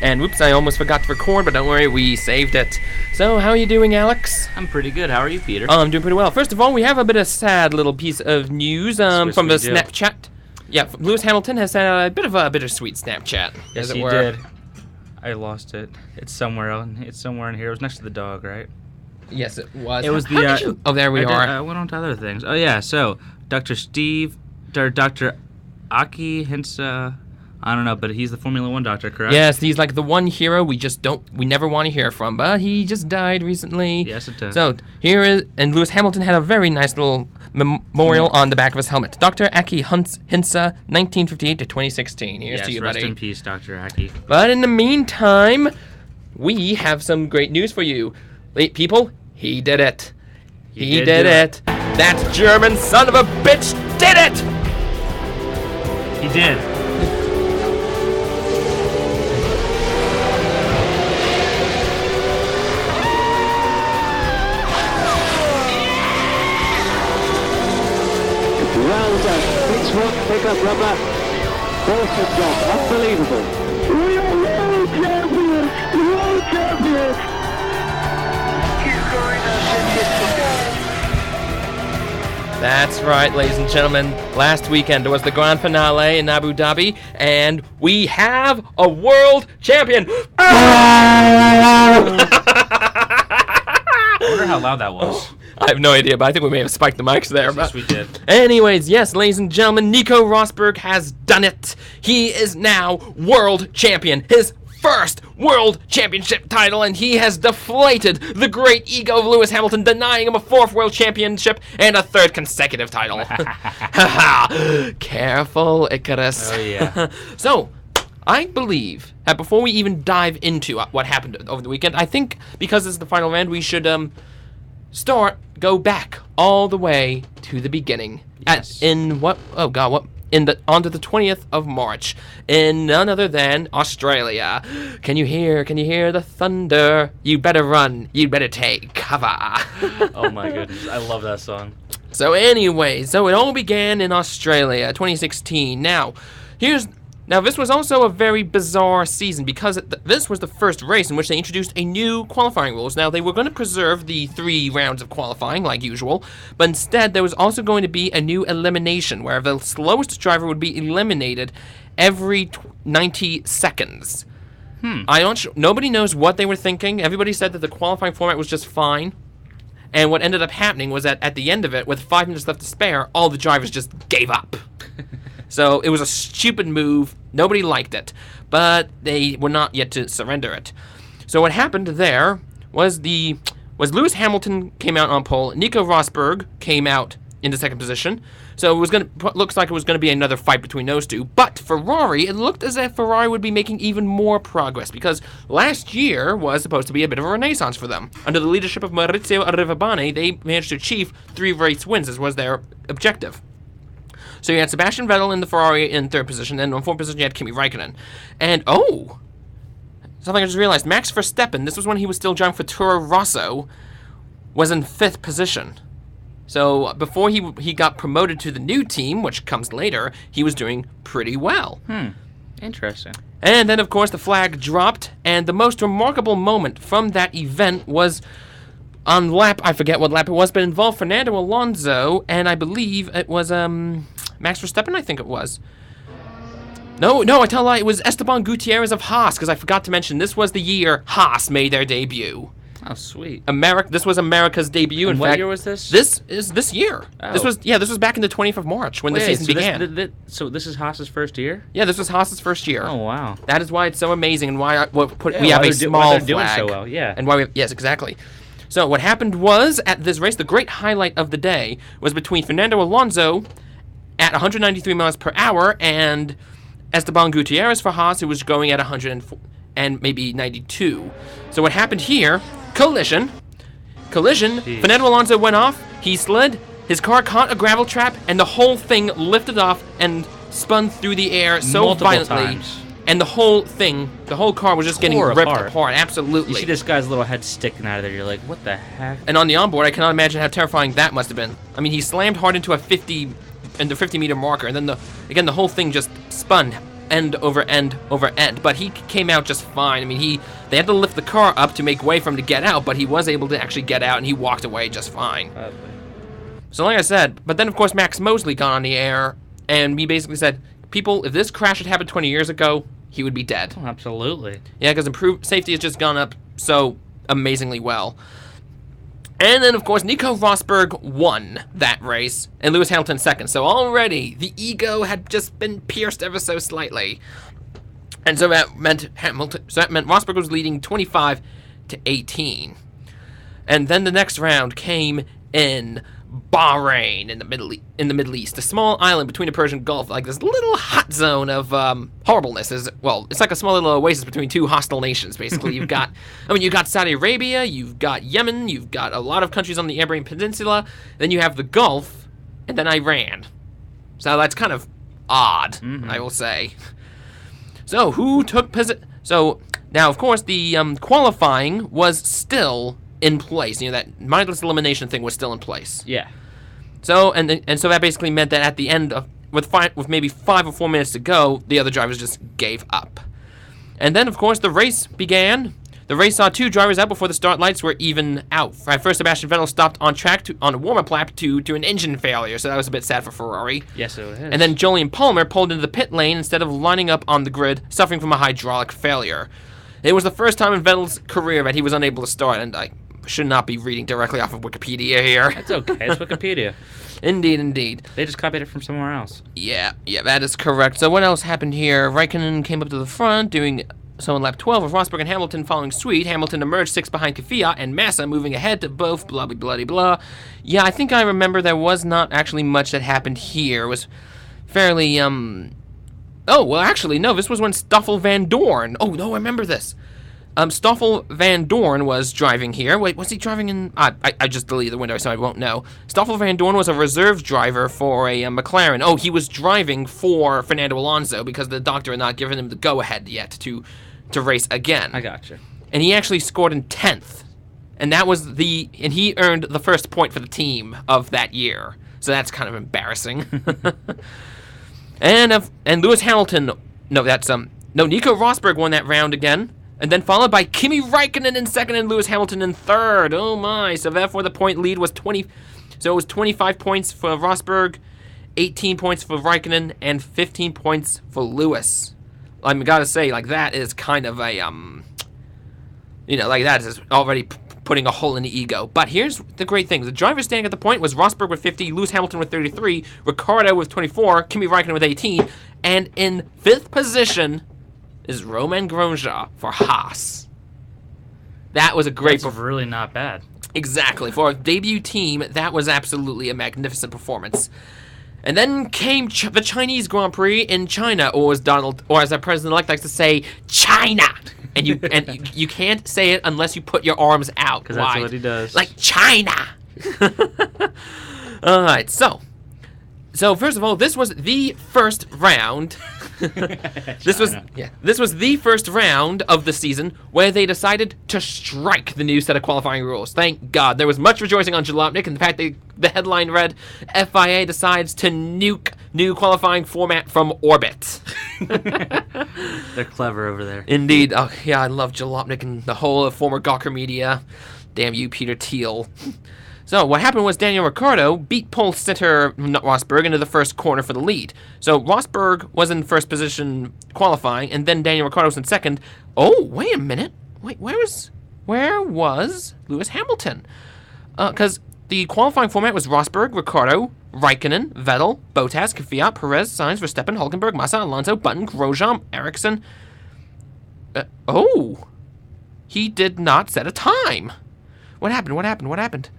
And whoops, I almost forgot to record, but don't worry, we saved it. So, how are you doing, Alex? I'm pretty good. How are you, Peter? I'm doing pretty well. First of all, we have a bit of sad little piece of news from the Snapchat. Yeah, Lewis Hamilton has had a bit of a bittersweet Snapchat. Yes, he did. I lost it. It's somewhere in here. It was next to the dog, right? Yes, it was. It was the. Oh, there we are. I went on to other things. Oh yeah, so Dr. Aki Hinsa. I don't know, but he's the Formula One doctor, correct? Yes, he's like the one hero we never want to hear from, but he just died recently. Yes, it does. So here is, and Lewis Hamilton had a very nice little memorial on the back of his helmet. Dr. Aki Hinsa, 1958 to 2016. Here's to you, buddy. Rest in peace, Dr. Aki. But in the meantime, we have some great news for you. Wait, people, he did it. He did it. That German son of a bitch did it! He did. Well done. Pits one, pick up rubber. Awesome job. Unbelievable. We are world champions! World champions! That's right, ladies and gentlemen. Last weekend was the grand finale in Abu Dhabi, and we have a world champion! I wonder how loud that was. I have no idea, but I think we may have spiked the mics there. Yes, we did. Anyways, yes, ladies and gentlemen, Nico Rosberg has done it. He is now world champion. His first world championship title, and he has deflated the great ego of Lewis Hamilton, denying him a fourth world championship and a third consecutive title. Careful, Icarus. Oh, yeah. So, I believe that before we even dive into what happened over the weekend, I think because this is the final round, we should go back all the way to the beginning. Yes. Onto the 20th of March in none other than Australia. Can you hear the thunder? You better run. You better take cover. Oh my goodness, I love that song. So anyway, it all began in Australia, 2016. Now this was also a very bizarre season because this was the first race in which they introduced a new qualifying rules. Now, they were going to preserve the 3 rounds of qualifying, like usual, but instead there was also going to be a new elimination, where the slowest driver would be eliminated every 90 seconds. Nobody knows what they were thinking. Everybody said that the qualifying format was just fine. And what ended up happening was that at the end of it, with 5 minutes left to spare, all the drivers just gave up. So it was a stupid move. Nobody liked it, but they were not yet to surrender it. So what happened there was Lewis Hamilton came out on pole. Nico Rosberg came out into second position. So looks like it was going to be another fight between those two. But Ferrari, it looked as if Ferrari would be making even more progress because last year was supposed to be a bit of a renaissance for them. Under the leadership of Maurizio Arrivabene, they managed to achieve 3 race wins, as was their objective. So you had Sebastian Vettel in the Ferrari in third position, and in fourth position you had Kimi Räikkönen. And, something I just realized, Max Verstappen, this was when he was still driving for Toro Rosso, was in 5th position. So before he got promoted to the new team, which comes later, he was doing pretty well. Interesting. And then, of course, the flag dropped, and the most remarkable moment from that event was on I forget what lap it was, but it involved Fernando Alonso, and I believe it was, Max Verstappen, I think it was. No, I tell a lie, it was Esteban Gutierrez of Haas, because I forgot to mention, this was the year Haas made their debut. Oh, sweet. This was America's debut. And in what fact, year was this? This is this year. Oh. This was back in the 20th of March when the season began. So this is Haas's first year? Yeah, this was Haas's first year. Oh, wow. That is why it's so amazing and why we have a small flag. Doing so well, yeah. And yes, exactly. So what happened was, at this race, the great highlight of the day was between Fernando Alonso at 193 miles per hour and Esteban Gutierrez for Haas, who was going at 104 and maybe 92. So what happened here, collision. Jeez. Fernando Alonso went off, he slid, his car caught a gravel trap, and the whole thing lifted off and spun through the air so Multiple violently. times. And the whole car was just getting ripped apart. Absolutely. You see this guy's little head sticking out of there. You're like, what the heck? And on the onboard, I cannot imagine how terrifying that must have been. I mean, he slammed hard into the 50-meter marker, and then the whole thing just spun end over end over end, but he came out just fine. I mean, they had to lift the car up to make way for him to get out, but he was able to actually get out, and he walked away just fine. So like I said, but then of course Max Mosley got on the air, and he basically said, people, if this crash had happened 20 years ago, he would be dead. Oh, absolutely. Yeah, because improved safety has just gone up so amazingly well. And then, of course, Nico Rosberg won that race, and Lewis Hamilton second. So already, the ego had just been pierced ever so slightly. And so that meant Rosberg was leading 25-18. And then the next round came in Bahrain in the Middle East, a small island between the Persian Gulf, like this little hot zone of horribleness. It's like a small little oasis between two hostile nations. Basically, you've got Saudi Arabia, you've got Yemen, you've got a lot of countries on the Arabian Peninsula, then you have the Gulf, and then Iran. So that's kind of odd, I will say. So who took position? So now, of course, the qualifying was still in place. That mindless elimination thing was still in place. Yeah. So and so that basically meant that at the end of with maybe 5 or 4 minutes to go, the other drivers just gave up. And then of course the race began. The race saw 2 drivers out before the start lights were even out. First, Sebastian Vettel stopped on track on a warm-up lap to an engine failure, so that was a bit sad for Ferrari. Yes, it is. And then Jolyon Palmer pulled into the pit lane instead of lining up on the grid, suffering from a hydraulic failure. It was the first time in Vettel's career that he was unable to start, and I should not be reading directly off of Wikipedia here. That's okay. It's Wikipedia. Indeed. They just copied it from somewhere else. Yeah, that is correct. So what else happened here? Raikkonen came up to the front, doing so in lap 12 with Rosberg and Hamilton following suite. Hamilton emerged 6 behind Kvyat, and Massa moving ahead to both, blah, blah, blah, blah. Yeah, I think I remember there was not actually much that happened here. It was fairly, Oh, well, actually, no, this was when Stoffel Van Dorn... Oh, no, I remember this. Stoffel Van Dorn was driving here. Wait, was he driving in... I just deleted the window, so I won't know. Stoffel Van Dorn was a reserve driver for a McLaren. Oh, he was driving for Fernando Alonso because the doctor had not given him the go-ahead yet to race again. I gotcha. And he actually scored in 10th. And that was and he earned the first point for the team of that year. So that's kind of embarrassing. and Lewis Hamilton... No, Nico Rosberg won that round again. And then followed by Kimi Räikkönen in second and Lewis Hamilton in third. Oh my. So therefore the point lead was 20. So it was 25 points for Rosberg, 18 points for Räikkönen, and 15 points for Lewis. I mean, gotta say, like, that is kind of a, that is already putting a hole in the ego. But here's the great thing. The driver standing at the point was Rosberg with 50, Lewis Hamilton with 33, Ricciardo with 24, Kimi Räikkönen with 18, and in 5th position is Romain Grosjean for Haas. That was a great performance. Really not bad. Exactly. For a debut team, that was absolutely a magnificent performance. And then came the Chinese Grand Prix in China, or as our president-elect likes to say, China. And you can't say it unless you put your arms out. Because that's what he does. Like China. All right, so first of all, this was the first round. This was the first round of the season where they decided to strike the new set of qualifying rules. Thank God. There was much rejoicing on Jalopnik, and the fact the headline read, FIA decides to nuke new qualifying format from orbit. They're clever over there. Indeed. Oh, yeah, I love Jalopnik and the whole of former Gawker Media. Damn you, Peter Thiel. So what happened was Daniel Ricciardo beat pole sitter Rosberg into the first corner for the lead. So Rosberg was in first position qualifying, and then Daniel Ricciardo was in second. Oh, wait a minute. Wait, where was Lewis Hamilton? Because the qualifying format was Rosberg, Ricciardo, Raikkonen, Vettel, Bottas, Kvyat, Perez, Sainz, Verstappen, Hulkenberg, Massa, Alonso, Button, Grosjean, Ericsson. He did not set a time. What happened?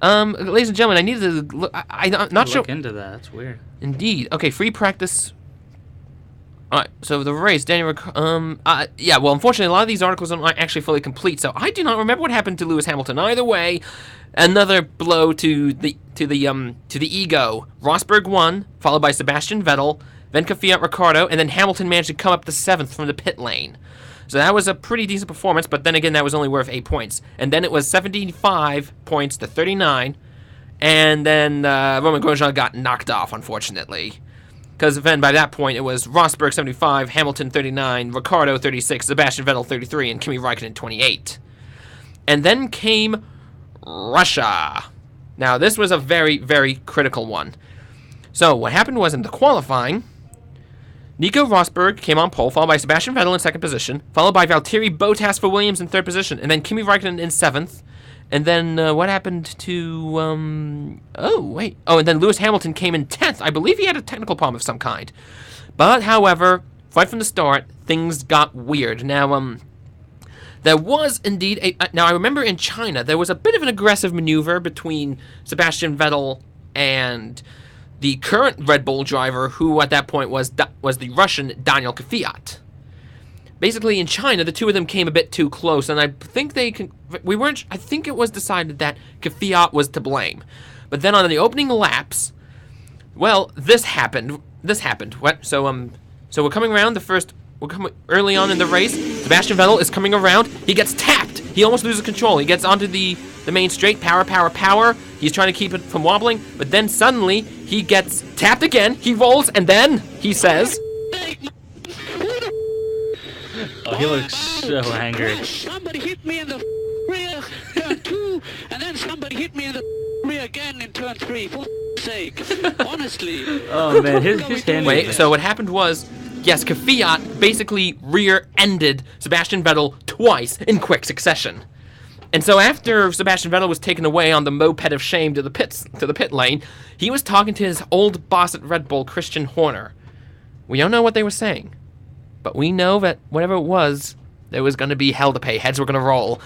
Ladies and gentlemen, I needed to look. I'm not sure. Look into that. That's weird. Indeed. Okay, free practice. All right. So the race, Daniel. Yeah. Well, unfortunately, a lot of these articles aren't actually fully complete, so I do not remember what happened to Lewis Hamilton. Either way, another blow to the ego. Rosberg won, followed by Sebastian Vettel, then Kvyat, Ricciardo, and then Hamilton managed to come up to 7th from the pit lane. So that was a pretty decent performance, but then again, that was only worth 8 points. And then it was 75 points to 39, and then Romain Grosjean got knocked off, unfortunately. Because then by that point, it was Rosberg 75, Hamilton 39, Ricciardo 36, Sebastian Vettel 33, and Kimi Raikkonen 28. And then came Russia. Now, this was a very, very critical one. So, what happened was in the qualifying, Nico Rosberg came on pole, followed by Sebastian Vettel in second position, followed by Valtteri Bottas for Williams in third position, and then Kimi Raikkonen in seventh. And then what happened to... and then Lewis Hamilton came in 10th. I believe he had a technical problem of some kind. But, however, right from the start, things got weird. Now, there was indeed now, I remember in China, there was a bit of an aggressive maneuver between Sebastian Vettel and the current Red Bull driver, who at that point was the Russian Daniel Kvyat. Basically, in China, the two of them came a bit too close, and I think I think it was decided that Kvyat was to blame. But then on the opening laps, well, this happened. What? So we're coming around we're coming early on in the race. Sebastian Vettel is coming around. He gets tapped. He almost loses control. He gets onto the main straight. Power. He's trying to keep it from wobbling, but then suddenly he gets tapped again. He rolls, and then he says... Oh, he looks so angry. Somebody hit me in the rear, turn 2, and then somebody hit me in the rear again in turn 3. For sake, honestly. Oh man, his hand. Wait, so what happened was, yes, Kvyat basically rear-ended Sebastian Vettel twice in quick succession. And so after Sebastian Vettel was taken away on the moped of shame to the pit lane, he was talking to his old boss at Red Bull, Christian Horner. We don't know what they were saying, but we know that whatever it was, there was going to be hell to pay. Heads were going to roll.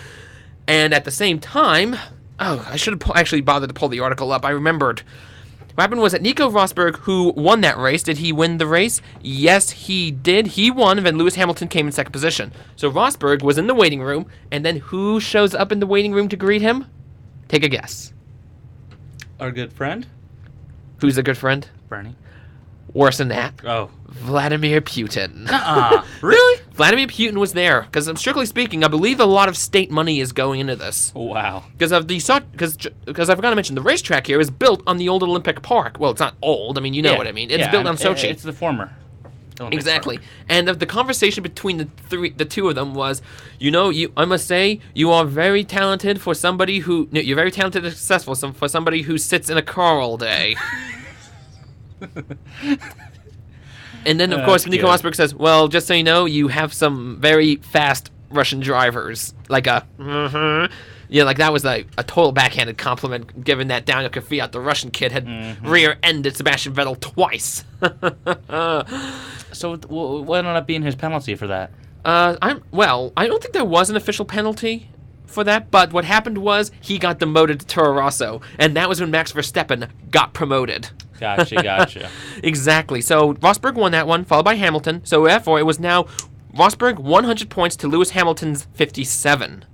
And at the same time... Oh, I should have actually bothered to pull the article up. I remembered. What happened was that Nico Rosberg, who won that race, did he win the race? Yes, he did. He won, and then Lewis Hamilton came in second position. So Rosberg was in the waiting room, and then who shows up in the waiting room to greet him? Take a guess. Our good friend? Who's a good friend? Bernie. Worse than that. Oh. Vladimir Putin. Really? Vladimir Putin was there, because strictly speaking, I believe a lot of state money is going into this. Wow. Because I forgot to mention, the racetrack here is built on the old Olympic Park. Well, it's not old. I mean, you know what I mean. It's built on Sochi. It's the former. Olympic Exactly. Park. And the conversation between the two of them was, I must say, you are very talented for somebody who, you're very talented and successful for somebody who sits in a car all day. And then, of course, Nico Rosberg says, well, just so you know, you have some very fast Russian drivers. Like like that was a total backhanded compliment, given that Daniel Kvyat, the Russian kid, had rear-ended Sebastian Vettel twice. So what ended up being his penalty for that? I don't think there was an official penalty for that, but what happened was he got demoted to Toro Rosso, and that was when Max Verstappen got promoted. Gotcha. Exactly. So Rosberg won that one, followed by Hamilton. So therefore, it was now Rosberg 100 points to Lewis Hamilton's 57.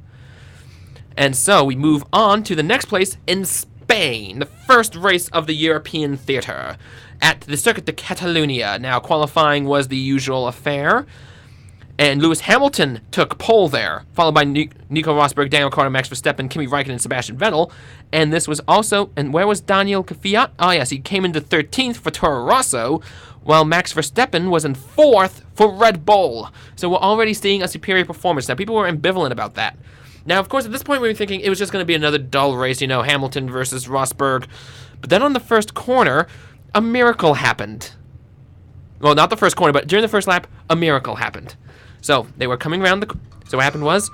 And so we move on to the next place in Spain, the first race of the European theater at the Circuit de Catalunya. Now, qualifying was the usual affair, and Lewis Hamilton took pole there, followed by Nico Rosberg, Daniel Ricciardo, Max Verstappen, Kimi Raikkonen, and Sebastian Vettel. And this was also, and where was Daniel Kvyat? Oh yes, he came into 13th for Toro Rosso, while Max Verstappen was in 4th for Red Bull. So we're already seeing a superior performance. Now, people were ambivalent about that. Now, of course, at this point, we were thinking it was just going to be another dull race, Hamilton versus Rosberg. But then on the first corner, a miracle happened. Well, not the first corner, but during the first lap, a miracle happened. So, they were coming around so what happened was...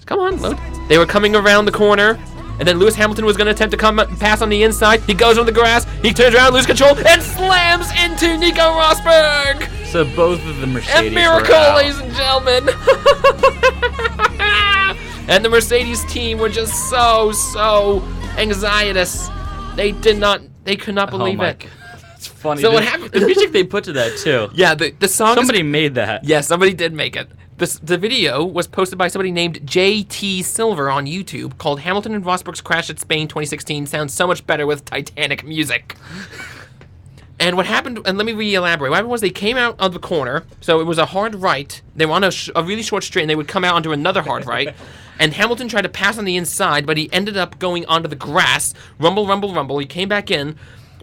Come on, load. They were coming around the corner, and then Lewis Hamilton was going to attempt to pass on the inside. He goes on the grass, he turns around, loses control, and slams into Nico Rosberg! So both of the Mercedes A miracle, were out. ladies and gentlemen! And the Mercedes team were just so anxietous. They could not believe it. God. It's funny. So what happened? The music they put to that too. Yeah, the song. Somebody made that. Yeah, somebody did make it. The video was posted by somebody named J.T. Silver on YouTube, called Hamilton and Rosberg's Crash at Spain 2016 sounds so much better with Titanic music. And what happened, and let me re-elaborate, what happened was they came out of the corner, so it was a hard right, they were on a really short straight, and they would come out onto another hard right, and Hamilton tried to pass on the inside, but he ended up going onto the grass, rumble, he came back in,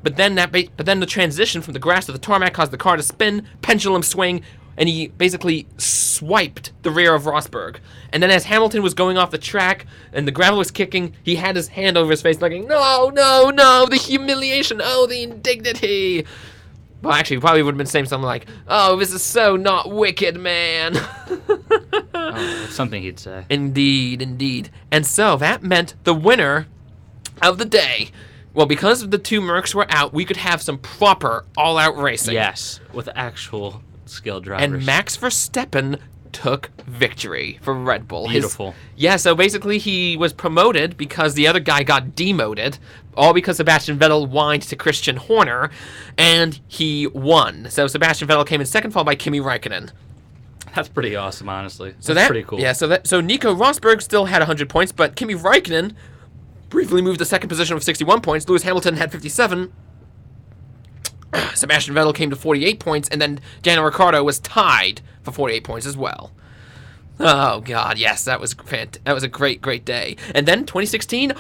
But then the transition from the grass to the tarmac caused the car to spin, pendulum swing, and he basically swiped the rear of Rosberg. And then as Hamilton was going off the track and the gravel was kicking, he had his hand over his face like, no, no, no, the humiliation, oh, the indignity. Well, actually, he probably would have been saying something like, oh, this is so not wicked, man. That's something he'd say. Indeed, indeed. And so that meant the winner of the day. Well, because the two Mercs were out, we could have some proper all-out racing. Yes, with actual skilled drivers. And Max Verstappen took victory for Red Bull. Beautiful. So basically he was promoted because the other guy got demoted, all because Sebastian Vettel whined to Christian Horner, and he won. So Sebastian Vettel came in second, followed by Kimi Räikkönen. That's pretty awesome, honestly. So That's pretty cool. Yeah, so Nico Rosberg still had 100 points, but Kimi Räikkönen briefly moved to second position with 61 points. Lewis Hamilton had 57. Sebastian Vettel came to 48 points, and then Daniel Ricciardo was tied for 48 points as well. Oh, God, yes, that was a great, great day. And then 2016,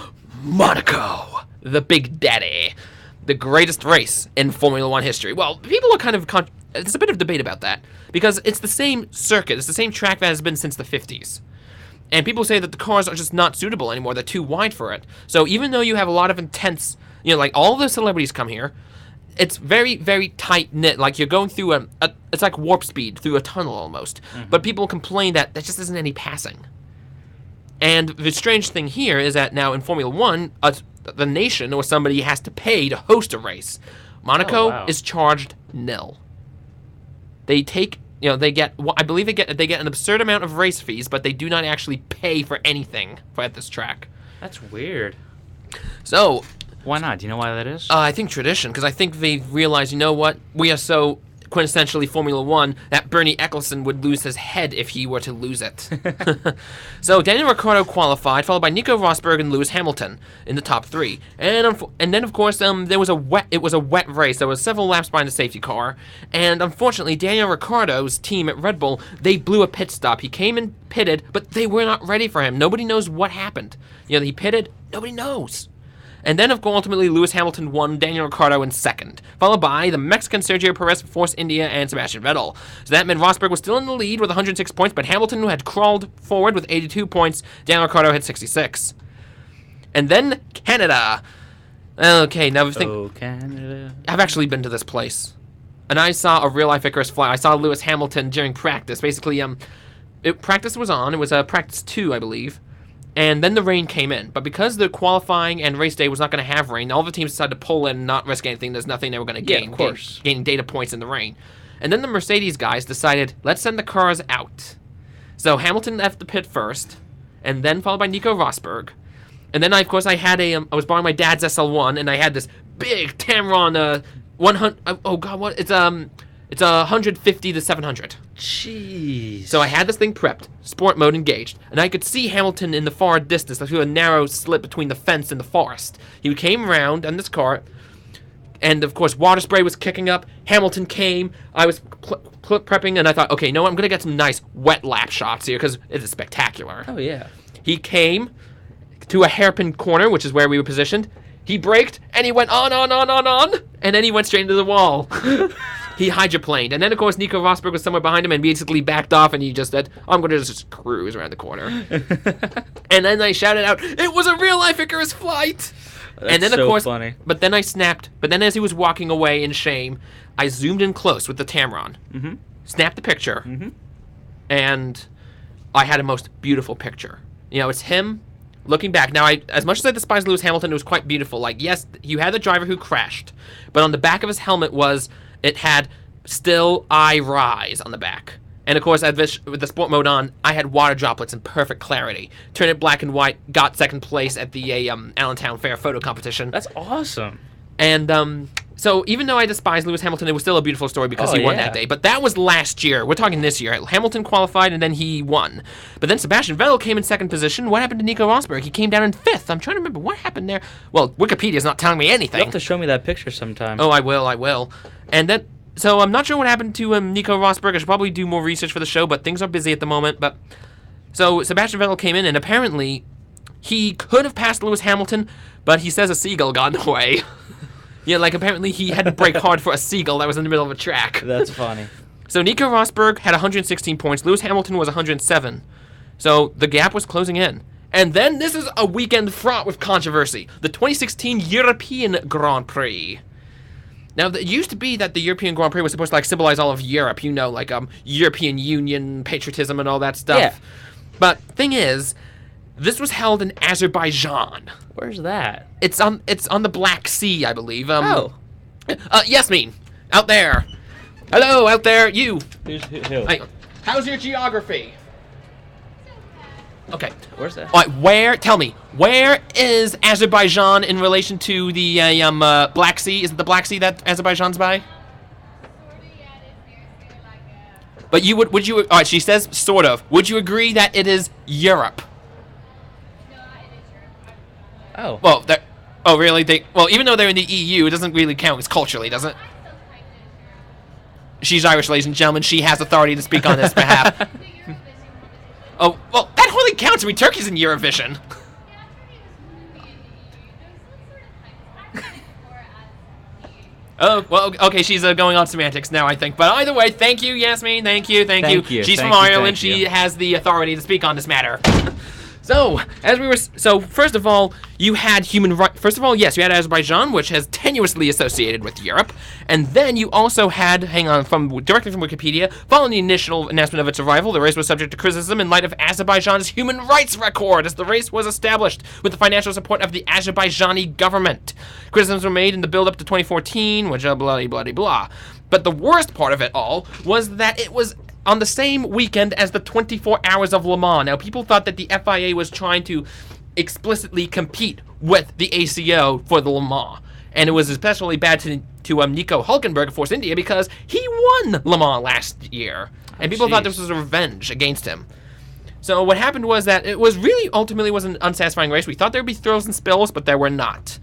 Monaco, the Big Daddy, the greatest race in Formula One history. Well, people are kind of... there's a bit of debate about that, because it's the same circuit, it's the same track that has been since the 50s. And people say that the cars are just not suitable anymore, they're too wide for it. So even though you have a lot of intense... like all the celebrities come here, it's very, very tight-knit. Like, you're going through it's like warp speed through a tunnel almost. Mm-hmm. But people complain that there just isn't any passing. And the strange thing here is that now in Formula One, the nation or somebody has to pay to host a race. Monaco is charged nil. They take, they get, I believe they get an absurd amount of race fees, but they do not actually pay for anything at this track. That's weird. So... Why not? Do you know why that is? I think tradition, because I think they realize, you know what, we are so quintessentially Formula One that Bernie Ecclestone would lose his head if he were to lose it. So Daniel Ricciardo qualified, followed by Nico Rosberg and Lewis Hamilton in the top three. And then, of course, it was a wet race. There was several laps behind the safety car. And unfortunately, Daniel Ricciardo's team at Red Bull, they blew a pit stop. He came and pitted, but they were not ready for him. Nobody knows what happened. He pitted, nobody knows. And then, of course, ultimately, Lewis Hamilton won, Daniel Ricciardo in second, followed by the Mexican Sergio Perez, Force India, and Sebastian Vettel. So that meant Rosberg was still in the lead with 106 points, but Hamilton had crawled forward with 82 points. Daniel Ricciardo had 66. And then Canada. Okay, now Canada. I've actually been to this place, and I saw a real-life Icarus fly. I saw Lewis Hamilton during practice. Basically, practice was on. It was practice 2, I believe. And then the rain came in. But because the qualifying and race day was not going to have rain, all the teams decided to pull in and not risk anything. There's nothing they were going to gain. Yeah, of course. Gaining data points in the rain. And then the Mercedes guys decided, let's send the cars out. So Hamilton left the pit first, and then followed by Nico Rosberg. And then, I had I was borrowing my dad's SL1, and I had this big Tamron 100... Oh, God, what? It's 150 to 700. Jeez. So I had this thing prepped, sport mode engaged, and I could see Hamilton in the far distance through a narrow slit between the fence and the forest. He came around on this car, and of course water spray was kicking up. Hamilton came. I was prepping, and I thought, okay, no, I'm going to get some nice wet lap shots here because it is spectacular. Oh, yeah. He came to a hairpin corner, which is where we were positioned. He braked, and he went on, and then he went straight into the wall. He hydroplaned. And then, of course, Nico Rosberg was somewhere behind him and basically backed off, and he just said, I'm going to just cruise around the corner. And then I shouted out, it was a real-life Icarus flight! That's and then, so of course, funny. But then I snapped. But then as he was walking away in shame, I zoomed in close with the Tamron, snapped the picture, and I had a most beautiful picture. It's him looking back. Now, as much as I despise Lewis Hamilton, it was quite beautiful. Like, yes, you had the driver who crashed, but on the back of his helmet it had "Still I Rise" on the back. And of course, with the sport mode on, I had water droplets in perfect clarity. Turned it black and white, got second place at the Allentown Fair photo competition. That's awesome. And so even though I despise Lewis Hamilton, it was still a beautiful story because he won that day. But that was last year. We're talking this year. Hamilton qualified and then he won. But then Sebastian Vettel came in second position. What happened to Nico Rosberg? He came down in fifth. I'm trying to remember what happened there. Well, Wikipedia's not telling me anything. You'll have to show me that picture sometime. Oh, I will. And then, so I'm not sure what happened to Nico Rosberg. I should probably do more research for the show, but things are busy at the moment. But so Sebastian Vettel came in, and apparently he could have passed Lewis Hamilton, but he says a seagull got in the way. Yeah, like apparently he had to brake hard for a seagull that was in the middle of a track. That's funny. So Nico Rosberg had 116 points. Lewis Hamilton was 107. So the gap was closing in. And then this is a weekend fraught with controversy. The 2016 European Grand Prix. Now, it used to be that the European Grand Prix was supposed to like symbolize all of Europe, you know, like European Union, patriotism, and all that stuff. Yeah. But thing is, this was held in Azerbaijan. Where's that? It's on the Black Sea, I believe. Oh. Yasmin, out there. Hello, out there, you. Who? Hey, how's your geography? Okay. Where's that? All right, tell me, where is Azerbaijan in relation to the Black Sea? Is it the Black Sea that Azerbaijan's by? But would you, all right, she says sort of. Would you agree that it is Europe? Oh. Well, oh, really? Even though they're in the EU, it doesn't really count as culturally, does it? She's Irish, ladies and gentlemen. She has authority to speak on this behalf. Oh, well, that hardly counts. I mean, Turkey's in Eurovision. Oh, well, okay, she's going on semantics now, I think. But either way, thank you, Yasmin. Thank you. Thank you. She's Thank from you, Ireland. thank She you. has the authority to speak on this matter. So, first of all, you had human rights. First of all, yes, you had Azerbaijan, which has tenuously associated with Europe. And then you also had, directly from Wikipedia, following the initial announcement of its arrival, the race was subject to criticism in light of Azerbaijan's human rights record, as the race was established with the financial support of the Azerbaijani government. Criticisms were made in the build-up to 2014, which blah, blah, blah, blah. But the worst part of it all was that it was on the same weekend as the 24 Hours of Le Mans. Now, people thought that the FIA was trying to explicitly compete with the ACO for the Le Mans. And it was especially bad to Nico Hülkenberg of Force India because he won Le Mans last year. And people thought this was a revenge against him. So what happened was that it was really ultimately was an unsatisfying race. We thought there would be thrills and spills, but there were not.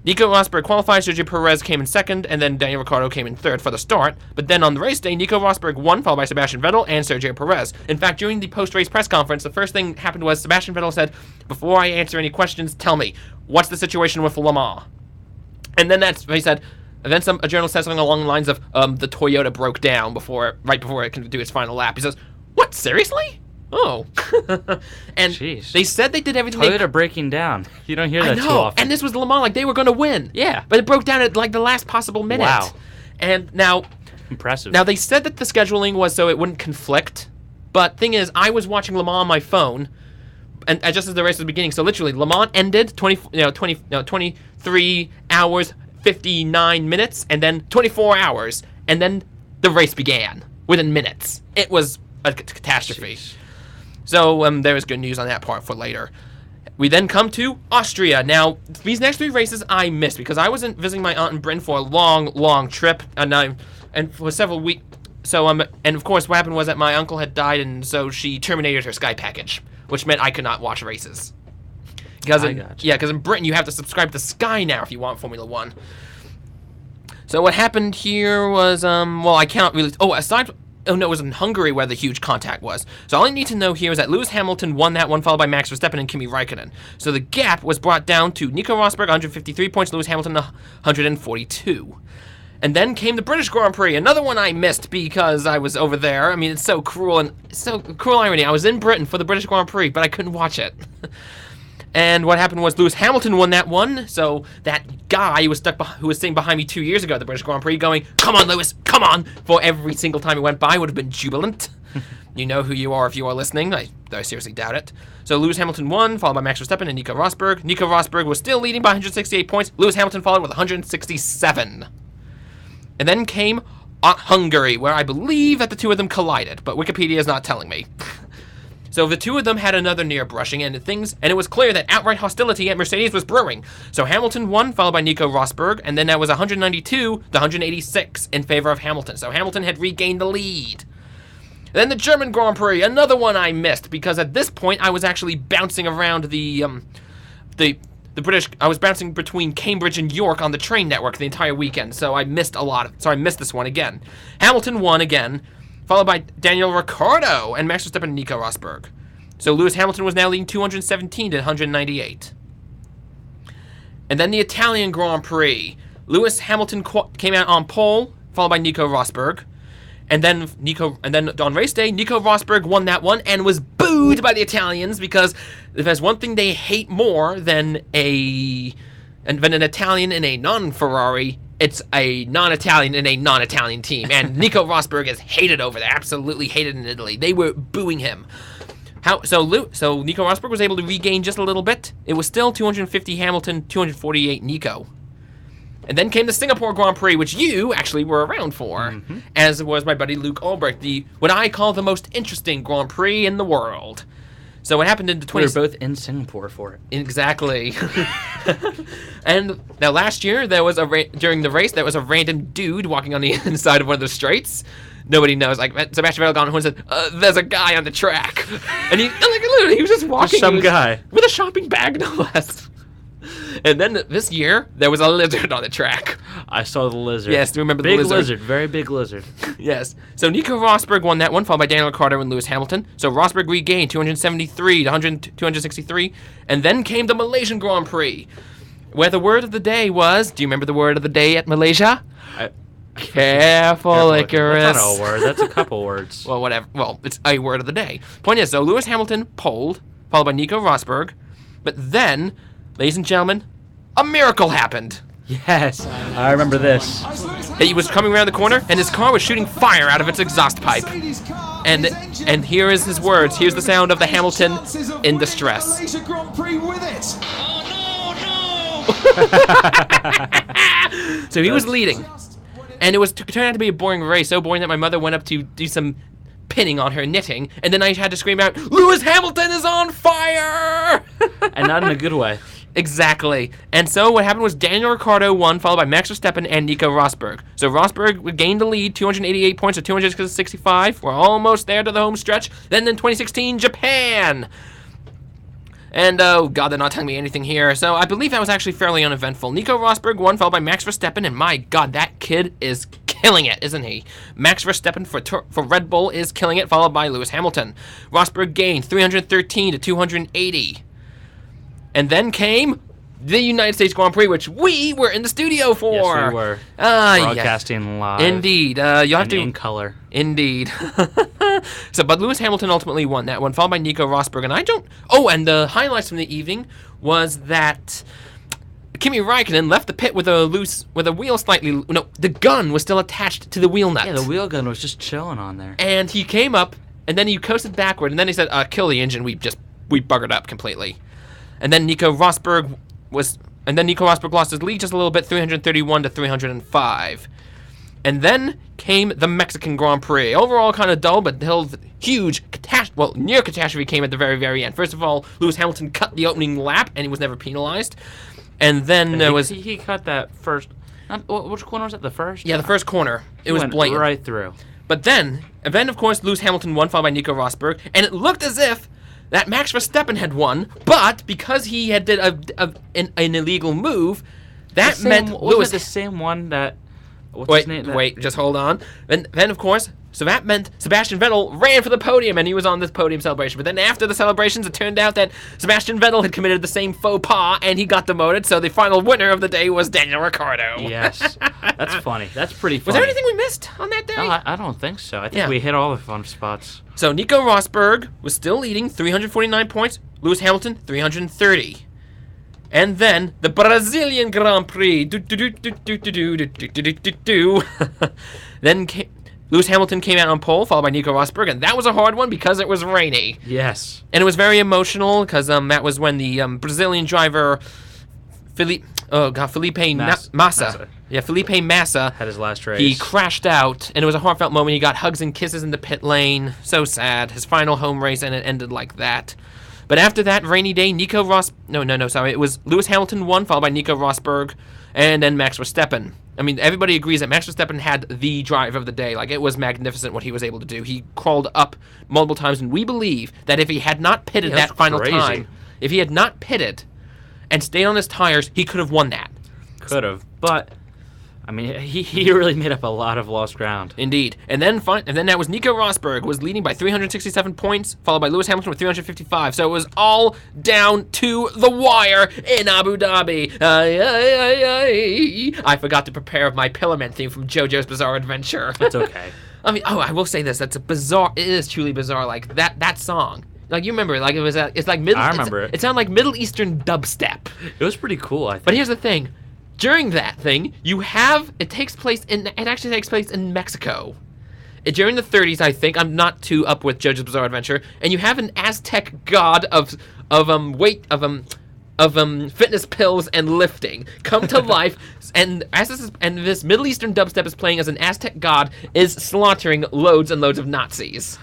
Nico Rosberg qualified, Sergio Perez came in second, and then Daniel Ricciardo came in third for the start. But then on the race day, Nico Rosberg won, followed by Sebastian Vettel and Sergio Perez. In fact, during the post-race press conference, the first thing happened was Sebastian Vettel said, "Before I answer any questions, tell me, what's the situation with Le Mans?" And then he said, and then a journalist said something along the lines of, the Toyota broke down right before it can do its final lap. He says, "What, seriously? Oh." And Jeez. they said they did everything Toyota breaking down. You don't hear that too often. And this was Le Mans, like they were going to win. Yeah. But it broke down at like the last possible minute. Wow. And now Impressive. they said that the scheduling was so it wouldn't conflict. But thing is, I was watching Le Mans on my phone, and just as the race was beginning. So literally, Le Mans ended 23 hours 59 minutes, and then 24 hours, and then the race began within minutes. It was a catastrophe. Jeez. So there is good news on that part for later. We then come to Austria. Now, these next three races I missed because I wasn't visiting my aunt in Britain for a long, long trip, and for several weeks. So and of course, what happened was that my uncle had died, and so she terminated her Sky package, which meant I could not watch races. Because in Britain you have to subscribe to Sky now if you want Formula One. So what happened here was I cannot really. Oh no, it was in Hungary where the huge contact was. So all I need to know here is that Lewis Hamilton won that one, followed by Max Verstappen and Kimi Raikkonen. So the gap was brought down to Nico Rosberg 153 points, Lewis Hamilton 142. And then came the British Grand Prix, another one I missed because I was over there. I mean, it's so cruel and so cruel irony. I was in Britain for the British Grand Prix, but I couldn't watch it. And what happened was Lewis Hamilton won that one. So that guy who was sitting behind me 2 years ago at the British Grand Prix going, "Come on, Lewis, come on," for every single time he went by would have been jubilant. You know who you are if you are listening. I seriously doubt it. So Lewis Hamilton won, followed by Max Verstappen and Nico Rosberg. Nico Rosberg was still leading by 168 points. Lewis Hamilton followed with 167. And then came Hungary, where I believe that the two of them collided, but Wikipedia is not telling me. So the two of them had another near brushing, and it was clear that outright hostility at Mercedes was brewing. So Hamilton won, followed by Nico Rosberg, and then that was 192 to 186 in favor of Hamilton. So Hamilton had regained the lead. Then the German Grand Prix, another one I missed, because at this point I was actually bouncing around the British. I was bouncing between Cambridge and York on the train network the entire weekend, so I missed I missed this one again. Hamilton won again, followed by Daniel Ricciardo and Max Verstappen and Nico Rosberg. So Lewis Hamilton was now leading 217 to 198. And then the Italian Grand Prix. Lewis Hamilton came out on pole, followed by Nico Rosberg. And then on race day, Nico Rosberg won that one and was booed by the Italians because if there's one thing they hate more than an Italian in a non-Ferrari, it's a non-Italian in a non-Italian team. And Nico Rosberg is hated over there, absolutely hated in Italy. They were booing him. So Nico Rosberg was able to regain just a little bit. It was still 250 Hamilton, 248 Nico. And then came the Singapore Grand Prix, which you actually were around for, as was my buddy Luke Ulbricht, what I call the most interesting Grand Prix in the world. So what happened in the 20... We were both in Singapore for it. Exactly. And now last year, during the race, there was a random dude walking on the inside of one of the straights. Nobody knows. Like, Sebastian Vettel got on the horn and said, there's a guy on the track. And literally, he was just walking. Some guy. With a shopping bag, no less. And then this year, there was a lizard on the track. I saw the lizard. Yes, do you remember the big lizard? lizard? Very big lizard. Yes. So Nico Rosberg won that one, followed by Daniel Ricciardo and Lewis Hamilton. So Rosberg regained 273 to 263. And then came the Malaysian Grand Prix, where the word of the day was, do you remember the word of the day at Malaysia? Careful, Icarus. That's not a word. That's a couple words. Well, whatever. Well, it's a word of the day. Point is, so Lewis Hamilton poled, followed by Nico Rosberg. But then, ladies and gentlemen, a miracle happened. Yes, I remember this. He was coming around the corner, and his car was shooting fire out of its exhaust pipe. And here is his words. Here's the sound of the Hamilton in distress. So he was leading. And it turned out to be a boring race, so boring that my mother went up to do some pinning on her knitting, and then I had to scream out, Lewis Hamilton is on fire! And not in a good way. Exactly. And so what happened was Daniel Ricciardo won, followed by Max Verstappen and Nico Rosberg. So Rosberg gained the lead, 288 points to 265. We're almost there to the home stretch. Then in 2016, Japan. And, oh, God, they're not telling me anything here. So I believe that was actually fairly uneventful. Nico Rosberg won, followed by Max Verstappen, and my God, that kid is killing it, isn't he? Max Verstappen for Red Bull is killing it, followed by Lewis Hamilton. Rosberg gained 313 to 280. And then came the United States Grand Prix, which we were in the studio for. Yes, we were. Broadcasting live. Indeed. You have to in color. Indeed. But Lewis Hamilton ultimately won that one, followed by Nico Rosberg. And I don't... Oh, and the highlights from the evening was that Kimi Räikkönen left the pit with a wheel slightly... No, the gun was still attached to the wheel nut. Yeah, the wheel gun was just chilling on there. And he came up, and then he coasted backward, and then he said, kill the engine. We buggered up completely. And then Nico Rosberg lost his lead just a little bit, 331 to 305. And then came the Mexican Grand Prix. Overall, kind of dull, but the huge near catastrophe came at the very, very end. First of all, Lewis Hamilton cut the opening lap, and he was never penalized. And then he cut that first. Which corner was that? The first? Yeah, the first corner. It was blatant. Right through. But then, of course, Lewis Hamilton won, followed by Nico Rosberg, and it looked as if that Max Verstappen had won, but because he had did an illegal move, that meant Lewis... Was it the same one that... Wait, just hold on. Then, of course, so that meant Sebastian Vettel ran for the podium, and he was on this podium celebration. But then after the celebrations, it turned out that Sebastian Vettel had committed the same faux pas, and he got demoted, so the final winner of the day was Daniel Ricciardo. Yes. That's funny. That's pretty funny. Was there anything we missed on that day? No, I don't think so. I think we hit all the fun spots. So Nico Rosberg was still leading, 349 points. Lewis Hamilton, 330. And then the Brazilian Grand Prix. Then Lewis Hamilton came out on pole, followed by Nico Rosberg, and that was a hard one because it was rainy. Yes. And it was very emotional because that was when the Brazilian driver Felipe Massa. Yeah, Felipe Massa had his last race. He crashed out, and it was a heartfelt moment. He got hugs and kisses in the pit lane. So sad. His final home race, and it ended like that. But after that rainy day, it was Lewis Hamilton won, followed by Nico Rosberg, and then Max Verstappen. I mean, everybody agrees that Max Verstappen had the drive of the day. Like, it was magnificent what he was able to do. He crawled up multiple times, and we believe that if he had not pitted that final time, if he had not pitted and stayed on his tires, he could have won that. Could have, but I mean, he really made up a lot of lost ground. Indeed. And then that was Nico Rosberg was leading by 367 points, followed by Lewis Hamilton with 355. So it was all down to the wire in Abu Dhabi. I forgot to prepare my Pillarman theme from JoJo's Bizarre Adventure. It's okay. I mean, I will say this. That's a bizarre. It is truly bizarre. Like that song. Like, you remember, like, it's like I remember it. It sounded like Middle Eastern dubstep. It was pretty cool, I think. But here's the thing. During that thing, it actually takes place in Mexico. During the 30s, I think. I'm not too up with JoJo's Bizarre Adventure. And you have an Aztec god of fitness pills and lifting come to life, and this Middle Eastern dubstep is playing as an Aztec god is slaughtering loads and loads of Nazis.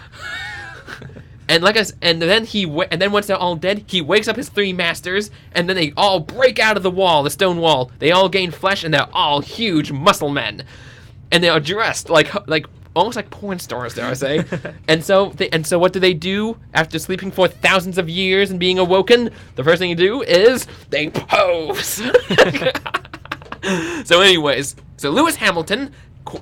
And then once they're all dead, he wakes up his 3 masters, and then they all break out of the stone wall. They all gain flesh, and they're all huge muscle men, and they are dressed like almost like porn stars, dare I say. and so what do they do after sleeping for thousands of years and being awoken? The first thing you do is they pose. So Lewis Hamilton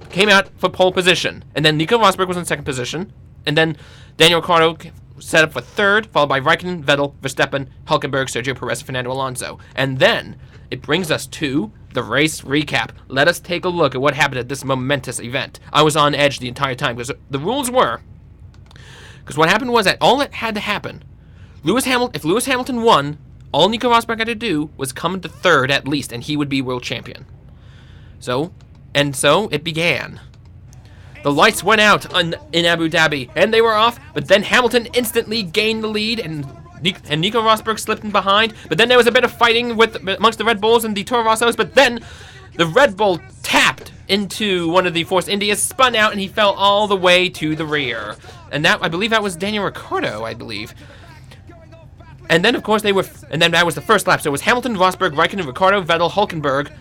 came out for pole position, and then Nico Rosberg was in second position, and then Daniel Ricciardo set up for third, followed by Raikkonen, Vettel, Verstappen, Hülkenberg, Sergio Perez, Fernando Alonso. And then it brings us to the race recap. Let us take a look at what happened at this momentous event. I was on edge the entire time because the rules were, because what happened was that all that had to happen, if Lewis Hamilton won, all Nico Rosberg had to do was come into third at least, and he would be world champion. So it began. The lights went out in Abu Dhabi, and they were off, but then Hamilton instantly gained the lead, and Nico Rosberg slipped in behind, but then there was a bit of fighting amongst the Red Bulls and the Toro Rossos, but then the Red Bull tapped into one of the Force Indias, spun out, and he fell all the way to the rear. And I believe that was Daniel Ricciardo, I believe. And then, of course, that was the first lap, so it was Hamilton, Rosberg, Raikkonen, Ricciardo, Vettel, Hülkenberg.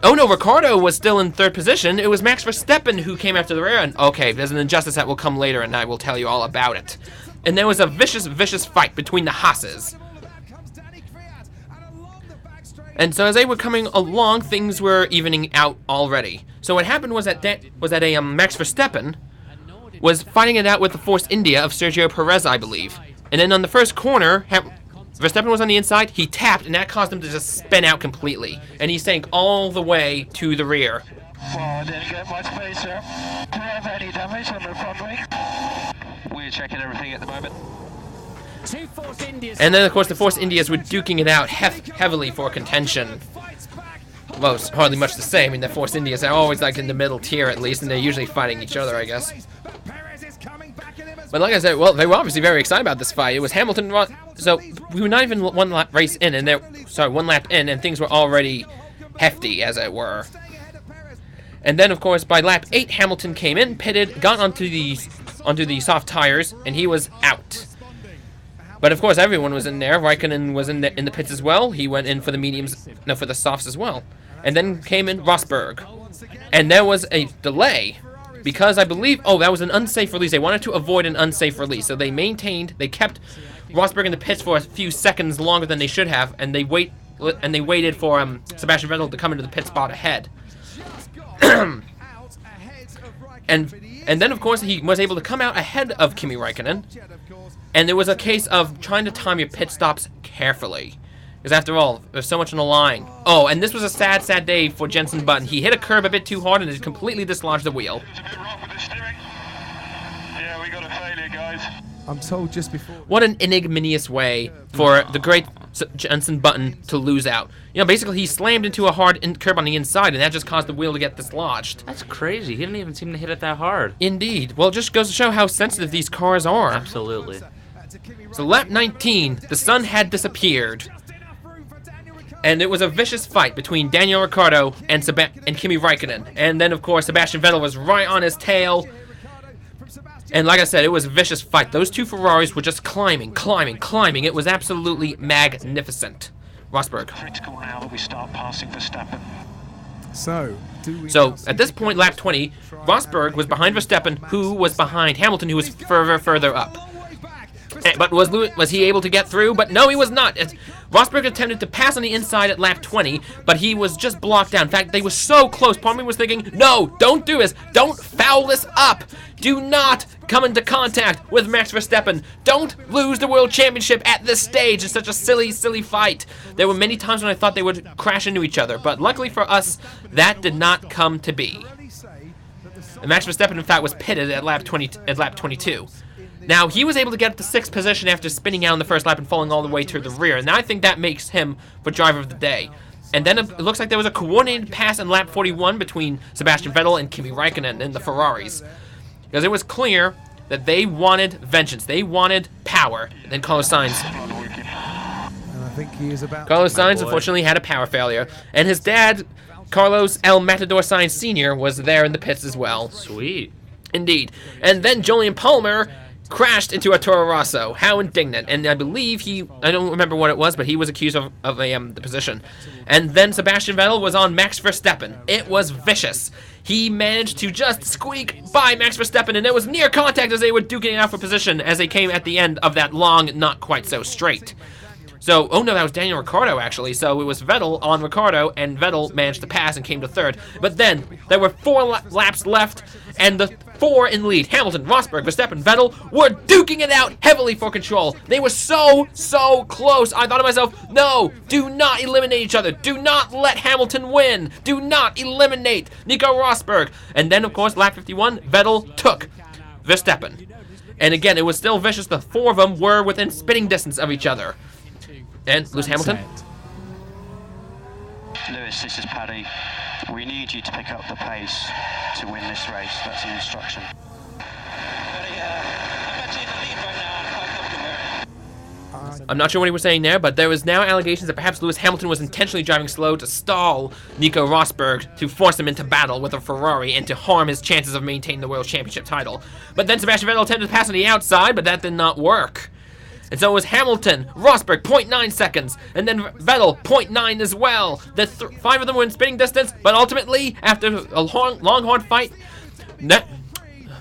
Oh no, Ricciardo was still in third position. It was Max Verstappen who came after the rear. And okay, there's an injustice that will come later, and I will tell you all about it. And there was a vicious, vicious fight between the Haas's. And so as they were coming along, things were evening out already. So what happened was that Max Verstappen was fighting it out with the Force India of Sergio Perez, I believe. And then on the first corner, Verstappen was on the inside, he tapped, and that caused him to just spin out completely. And he sank all the way to the rear. Well, I didn't get much space, sir. Do you have any damage on the front wing? We're checking everything at the moment. And then, of course, the Force Indias were duking it out heavily for contention. Well, it's hardly much the same. I mean, the Force Indias are always like in the middle tier at least, and they're usually fighting each other, I guess. But like I said, well, they were obviously very excited about this fight. It was Hamilton. So we were not even one lap in, and things were already hefty, as it were. And then, of course, by lap 8, Hamilton came in, pitted, got onto the soft tires, and he was out. But of course, everyone was in there. Raikkonen was in the pits as well. He went in for the for the softs as well. And then came in Rosberg, and there was a delay. Because I believe, that was an unsafe release. They wanted to avoid an unsafe release, so they kept Rosberg in the pits for a few seconds longer than they should have, and they waited for Sebastian Vettel to come into the pit spot ahead. and then of course he was able to come out ahead of Kimi Räikkönen, and it was a case of trying to time your pit stops carefully. Because after all, there's so much on the line. Oh, and this was a sad, sad day for Jenson Button. He hit a curb a bit too hard and it completely dislodged the wheel. It's a bit rough with the steering. Yeah, we got a failure, guys. I'm told just before. What an ignominious way for the great Jenson Button to lose out. You know, basically he slammed into a hard curb on the inside, and that just caused the wheel to get dislodged. That's crazy. He didn't even seem to hit it that hard. Indeed. Well, it just goes to show how sensitive these cars are. Absolutely. So lap 19, the sun had disappeared. And it was a vicious fight between Daniel Ricciardo and Kimi Räikkönen. And then, of course, Sebastian Vettel was right on his tail. And like I said, it was a vicious fight. Those two Ferraris were just climbing. It was absolutely magnificent. Rosberg. Critical now that we start passing Verstappen. So, at this point, lap 20, Rosberg was behind Verstappen, who was behind Hamilton, who was further up. But was he able to get through? But no, he was not. Rosberg attempted to pass on the inside at lap 20, but he was just blocked down. In fact, they were so close. Part of me was thinking, no, don't do this. Don't foul this up. Do not come into contact with Max Verstappen. Don't lose the World Championship at this stage in such a silly, silly fight. There were many times when I thought they would crash into each other, but luckily for us, that did not come to be. And Max Verstappen, in fact, was pitted at lap 22. Now, he was able to get to 6th position after spinning out in the first lap and falling all the way to the rear, and I think that makes him for driver of the day. And then it looks like there was a coordinated pass in lap 41 between Sebastian Vettel and Kimi Räikkönen in the Ferraris. Because it was clear that they wanted vengeance. They wanted power. And then Carlos Sainz. Carlos Sainz, unfortunately, had a power failure. And his dad, Carlos El Matador Sainz Sr., was there in the pits as well. Sweet. Indeed. And then Julian Palmer crashed into a Toro Rosso. How indignant. And I believe I don't remember what it was, but he was accused of the position. And then Sebastian Vettel was on Max Verstappen. It was vicious. He managed to just squeak by Max Verstappen, and it was near contact as they were duking it out for position as they came at the end of that long, not quite so straight. So, oh no, that was Daniel Ricciardo, actually. So it was Vettel on Ricciardo, and Vettel managed to pass and came to 3rd. But then, there were 4 laps left, and the 4 in lead, Hamilton, Rosberg, Verstappen, Vettel, were duking it out heavily for control. They were so close. I thought to myself, no, do not eliminate each other. Do not let Hamilton win. Do not eliminate Nico Rosberg. And then, of course, lap 51, Vettel took Verstappen. And again, it was still vicious. The 4 of them were within spitting distance of each other. And Lewis Hamilton. Lewis, this is Paddy. We need you to pick up the pace to win this race. That's an instruction. I'm not sure what he was saying there, but there was now allegations that perhaps Lewis Hamilton was intentionally driving slow to stall Nico Rosberg to force him into battle with a Ferrari and to harm his chances of maintaining the World Championship title. But then Sebastian Vettel attempted to pass on the outside, but that did not work. And so it was Hamilton, Rosberg, 0.9 seconds, and then Vettel, 0.9 as well. The 5 of them were in spinning distance, but ultimately, after a long, hard fight,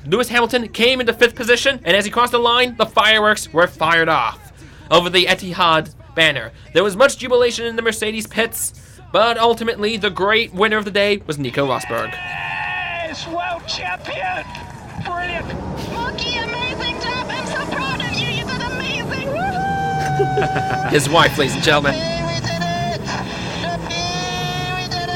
Lewis Hamilton came into 5th position, and as he crossed the line, the fireworks were fired off over the Etihad banner. There was much jubilation in the Mercedes pits, but ultimately, the great winner of the day was Nico Rosberg. Yes, world champion! Brilliant! Monkey, amazing job! I'm so proud of you! You did amazing! Woohoo! His wife, ladies and gentlemen. We did it! We did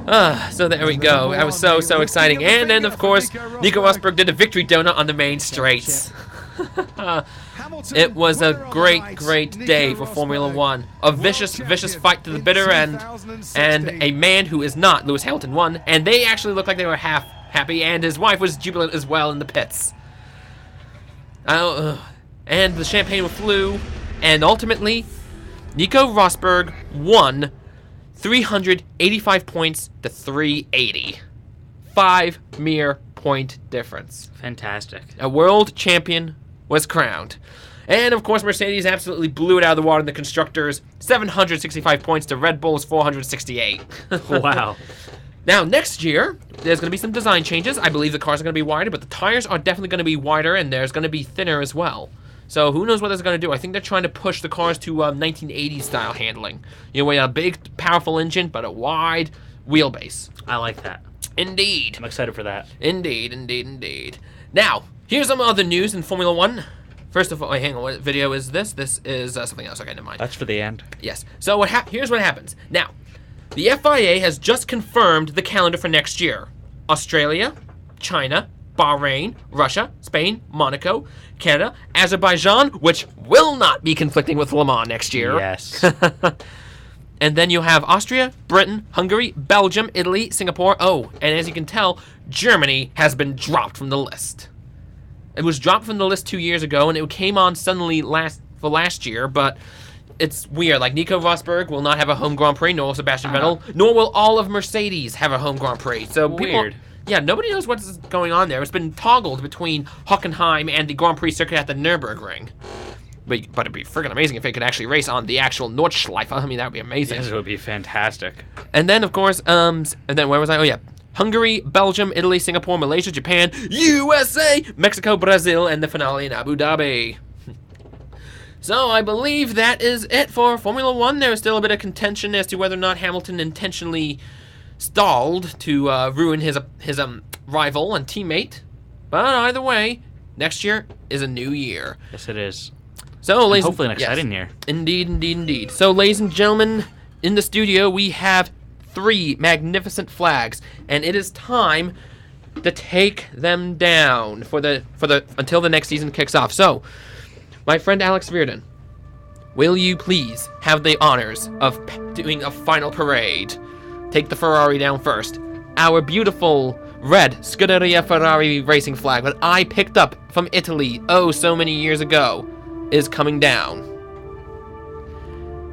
it! So there we go. That was so exciting. And then, of course, Nico Rosberg did a victory donut on the main straights. It was a great day for Formula One. A vicious fight to the bitter end, and a man who is not Lewis Hamilton won, and they actually looked like they were half happy, and his wife was jubilant as well in the pits. And the champagne flew, and ultimately, Nico Rosberg won 385 points to 380. 5 mere point difference. Fantastic. A world champion was crowned. And of course, Mercedes absolutely blew it out of the water in the constructors. 765 points to Red Bull's 468. Wow. Now, next year, there's going to be some design changes. I believe the cars are going to be wider, but the tires are definitely going to be wider, and there's going to be thinner as well. So who knows what that's going to do. I think they're trying to push the cars to 1980s style handling. You know, with a big, powerful engine, but a wide wheelbase. I like that. Indeed. I'm excited for that. Indeed. Now, here's some other news in Formula One. First of all, wait, hang on, what video is this? This is something else. Okay, never mind. That's for the end. Yes. So here's what happens. Now, the FIA has just confirmed the calendar for next year. Australia, China, Bahrain, Russia, Spain, Monaco, Canada, Azerbaijan, which will not be conflicting with Le Mans next year. Yes. And then you'll have Austria, Britain, Hungary, Belgium, Italy, Singapore. Oh, and as you can tell, Germany has been dropped from the list. It was dropped from the list 2 years ago, and it came on suddenly last year, but it's weird. Like, Nico Rosberg will not have a home Grand Prix, nor will Sebastian Vettel, nor will all of Mercedes have a home Grand Prix. So weird. Yeah, nobody knows what's going on there. It's been toggled between Hockenheim and the Grand Prix circuit at the Nürburgring. But it'd be friggin' amazing if it could actually race on the actual Nordschleife. I mean, that would be amazing. Yes, it would be fantastic. And then, of course, and then where was I? Oh, yeah. Hungary, Belgium, Italy, Singapore, Malaysia, Japan, USA, Mexico, Brazil, and the finale in Abu Dhabi. So I believe that is it for Formula One. There is still a bit of contention as to whether or not Hamilton intentionally stalled to ruin his rival and teammate. But either way, next year is a new year. Yes, it is. So, ladies, hopefully an exciting year. Indeed, indeed, indeed. So, ladies and gentlemen, in the studio we have 3 magnificent flags, and it is time to take them down for the until the next season kicks off. So, my friend Alex Reardon, will you please have the honors of doing a final parade? Take the Ferrari down first. Our beautiful red Scuderia Ferrari racing flag that I picked up from Italy so many years ago is coming down.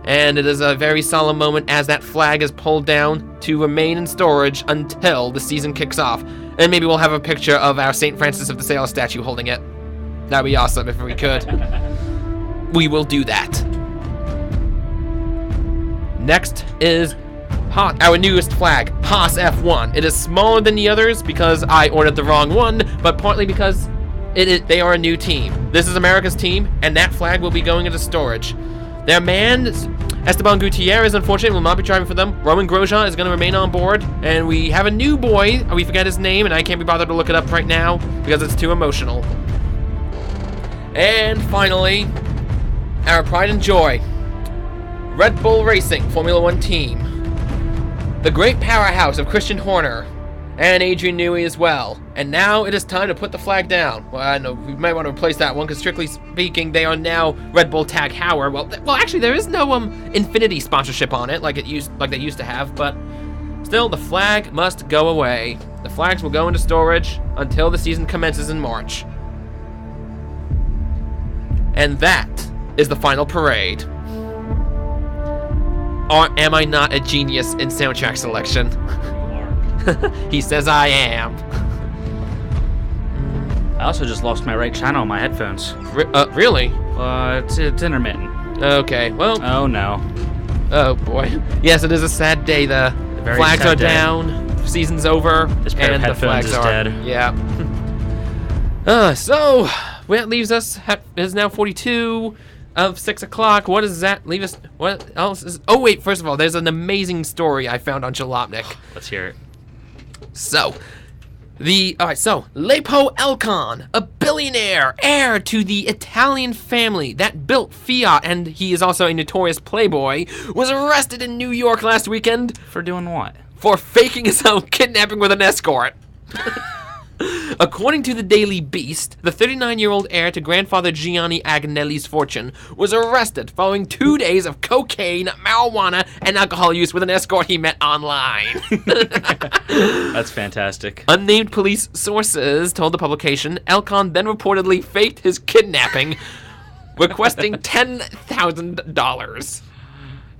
And it is a very solemn moment as that flag is pulled down to remain in storage until the season kicks off. And maybe we'll have a picture of our St. Francis of the Sales statue holding it. That'd be awesome if we could. We will do that. Next is our newest flag, Haas F1. It is smaller than the others because I ordered the wrong one, but partly because they are a new team. This is America's team, and that flag will be going into storage. Their man, Esteban Gutierrez, unfortunately, will not be driving for them. Roman Grosjean is going to remain on board, and we have a new boy. We forget his name, and I can't be bothered to look it up right now because it's too emotional. And finally, our pride and joy, Red Bull Racing Formula One team. The great powerhouse of Christian Horner and Adrian Newey as well. And now it is time to put the flag down. Well, I know we might want to replace that one because strictly speaking, they are now Red Bull Tag Heuer. Well, actually, there is no Infinity sponsorship on it like they used to have. But still, the flag must go away. The flags will go into storage until the season commences in March. And that is the final parade. Or am I not a genius in soundtrack selection? He says I am. I also just lost my right channel on my headphones. Really? It's intermittent. Okay, well. Oh no. Oh boy. Yes, it is a sad day. The flags are down. Season's over. This pair of and the headphones flags is are dead. Yeah. So that leaves us. It is now 42 of 6 o'clock. What does that leave us? What else is? Oh wait. First of all, there's an amazing story I found on Jalopnik. Let's hear it. So, Lepo Elkan, a billionaire, heir to the Italian family that built Fiat, and he is also a notorious playboy, was arrested in New York last weekend For doing what? for faking his own kidnapping with an escort. According to the Daily Beast, the 39-year-old heir to grandfather Gianni Agnelli's fortune was arrested following 2 days of cocaine, marijuana, and alcohol use with an escort he met online. That's fantastic. Unnamed police sources told the publication Elkan then reportedly faked his kidnapping, requesting $10,000.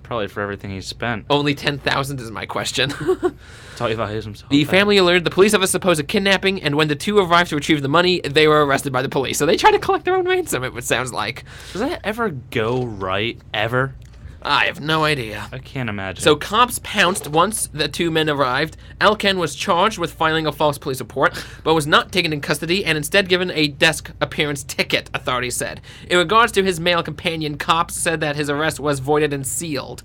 Probably for everything he spent. Only 10,000 is my question. That's all he values himself. The family alerted the police of a supposed kidnapping, and when the two arrived to retrieve the money, they were arrested by the police. So they tried to collect their own ransom, it sounds like. Does that ever go right? Ever? I have no idea. I can't imagine. So cops pounced once the two men arrived. Elkan was charged with filing a false police report, but was not taken in custody and instead given a desk appearance ticket, authorities said. In regards to his male companion, cops said that his arrest was voided and sealed.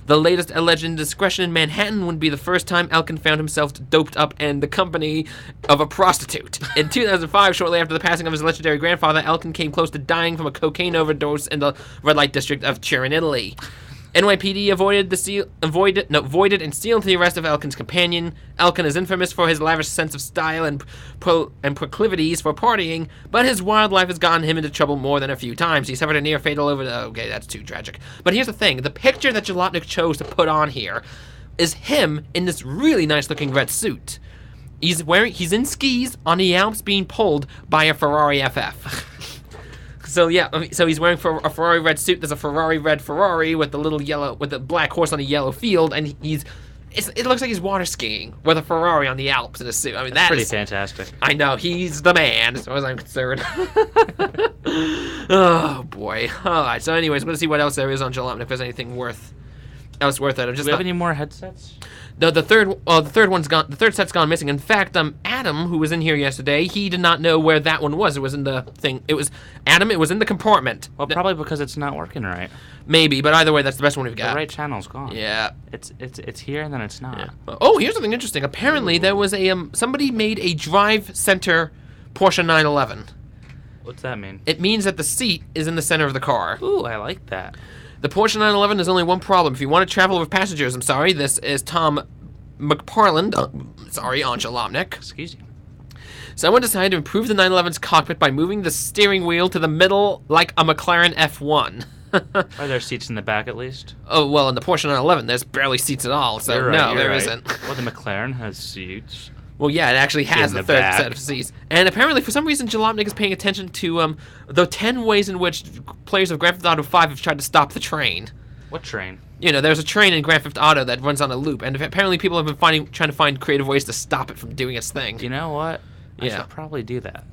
The latest alleged indiscretion in Manhattan would be the first time Elkan found himself doped up in the company of a prostitute. In 2005, shortly after the passing of his legendary grandfather, Elkan came close to dying from a cocaine overdose in the red light district of Turin, Italy. NYPD voided and sealed the arrest of Elkan's companion. Elkan is infamous for his lavish sense of style and proclivities for partying, but his wildlife has gotten him into trouble more than a few times. He suffered a near fatal okay, that's too tragic. But here's the thing, the picture that Jalopnik chose to put on here is him in this really nice looking red suit. He's in skis on the Alps being pulled by a Ferrari FF. So yeah, so he's wearing a Ferrari red suit. There's a Ferrari red Ferrari with the black horse on a yellow field, and it looks like he's water skiing with a Ferrari on the Alps in a suit. I mean, that's pretty fantastic. I know, he's the man, as far as I'm concerned. Oh boy. All right. So anyways, let's see what else there is on Jalopnik. If there's anything else worth it. Do we have any more headsets? The third one's gone. The third set's gone missing. In fact, Adam, who was in here yesterday, he did not know where that one was. It was in the thing. It was Adam. It was in the compartment. Well, probably because it's not working right. Maybe, but either way, that's the best one we've got. The right channel's gone. Yeah. It's here and then it's not. Yeah. Oh, here's something interesting. Apparently, there was a somebody made a drive center Porsche 911. What's that mean? It means that the seat is in the center of the car. Ooh, I like that. The Porsche 911 has only one problem. If you want to travel with passengers, I'm sorry, this is Tom McParland. Sorry, on Jalomnik. Excuse you. Someone decided to improve the 911's cockpit by moving the steering wheel to the middle like a McLaren F1. Are there seats in the back at least? Oh, well, in the Porsche 911, there's barely seats at all, so You're right, no, you're there right. isn't. Well, the McLaren has seats. Well, yeah, it actually has In a the third back. set of seats. And apparently, for some reason, Jalopnik is paying attention to the 10 ways in which players of Grand Theft Auto 5 have tried to stop the train. What train? You know, there's a train in Grand Theft Auto that runs on a loop, and apparently people have been trying to find creative ways to stop it from doing its thing. You know what? I Yeah. should probably do that.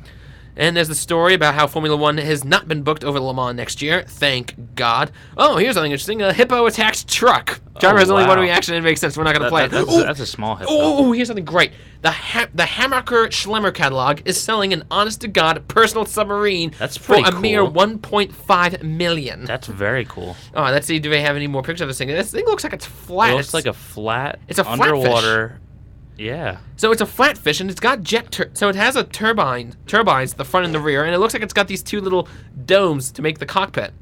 And there's the story about how Formula One has not been booked over Le Mans next year. Thank God. Oh, here's something interesting. A hippo attacked truck. Driver has only one wow. reaction, and it makes sense. We're not going to play it. That's a small hit. Oh, here's something great. The Hammacher Schlemmer catalog is selling an honest-to-God personal submarine That's for pretty a mere cool. $1.5 million. That's very cool. Oh, let's see. Do they have any more pictures of this thing? This thing looks like it's flat. It looks like a flat. It's a flatfish. underwater. Yeah. So it's a flatfish, and it's got so it has a turbines, the front and the rear, and it looks like it's got these two little domes to make the cockpit.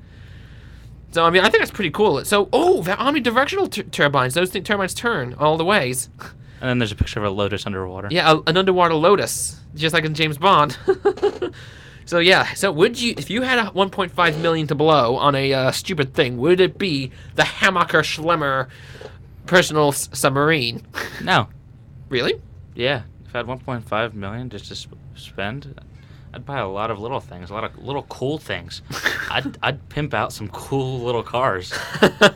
So, I mean, I think that's pretty cool. So, the omnidirectional turbines. Those turbines turn all the ways. And then there's a picture of a lotus underwater. Yeah, an underwater lotus, just like in James Bond. So, yeah. So, if you had a 1.5 million to blow on a stupid thing, would it be the Hammacher Schlemmer personal submarine? No. Really? Yeah. If I had 1.5 million just to spend, I'd buy a lot of little things, a lot of little cool things. I'd pimp out some cool little cars.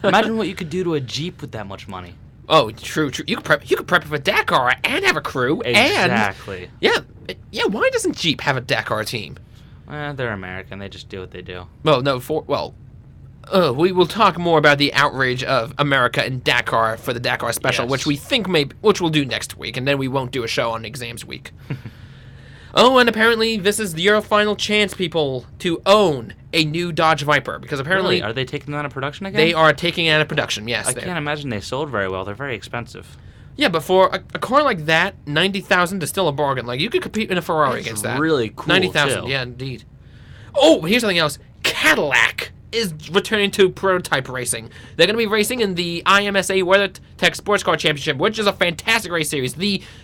Imagine what you could do to a Jeep with that much money. Oh, true. You could prep it for Dakar and have a crew. Exactly. And, yeah. Why doesn't Jeep have a Dakar team? They're American. They just do what they do. Well, no. We will talk more about the outrage of America and Dakar for the Dakar special, Yes. which we think which we'll do next week, and then we won't do a show on exams week. Oh, and apparently this is your final chance, people, to own a new Dodge Viper, because apparently Really? Are they taking that out of production again? they are taking it out of production. Yes, I can't imagine they sold very well. They're very expensive. Yeah, but for a car like that, 90,000 is still a bargain. Like, you could compete in a Ferrari That's against that. really cool, 90,000, too. yeah, indeed. Oh, here's something else. Cadillac is returning to prototype racing. They're going to be racing in the IMSA WeatherTech Sports Car Championship, which is a fantastic race series.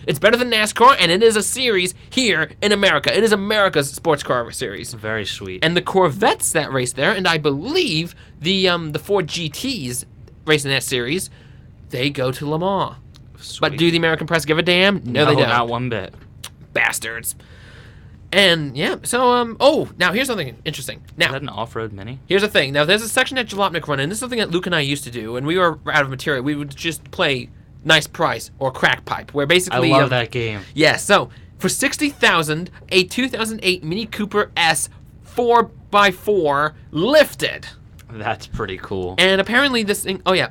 It's better than NASCAR, and it is a series here in America. It is America's sports car series. Very sweet. And the Corvettes that race there, and I believe the Ford GTs racing that series, they go to Le Mans. Sweet. But do the American press give a damn? No, they don't. Not one bit. Bastards. And, yeah, so, now here's something interesting. Is Now, that an off-road Mini? here's the thing. Now, there's a section at Jalopnik Run, and this is something that Luke and I used to do. When we were out of material, we would just play Nice Price or Crack Pipe, where I basically... love that game. Yeah, so, for $60,000, a 2008 Mini Cooper S 4x4 lifted. That's pretty cool. And apparently this thing... Oh, yeah.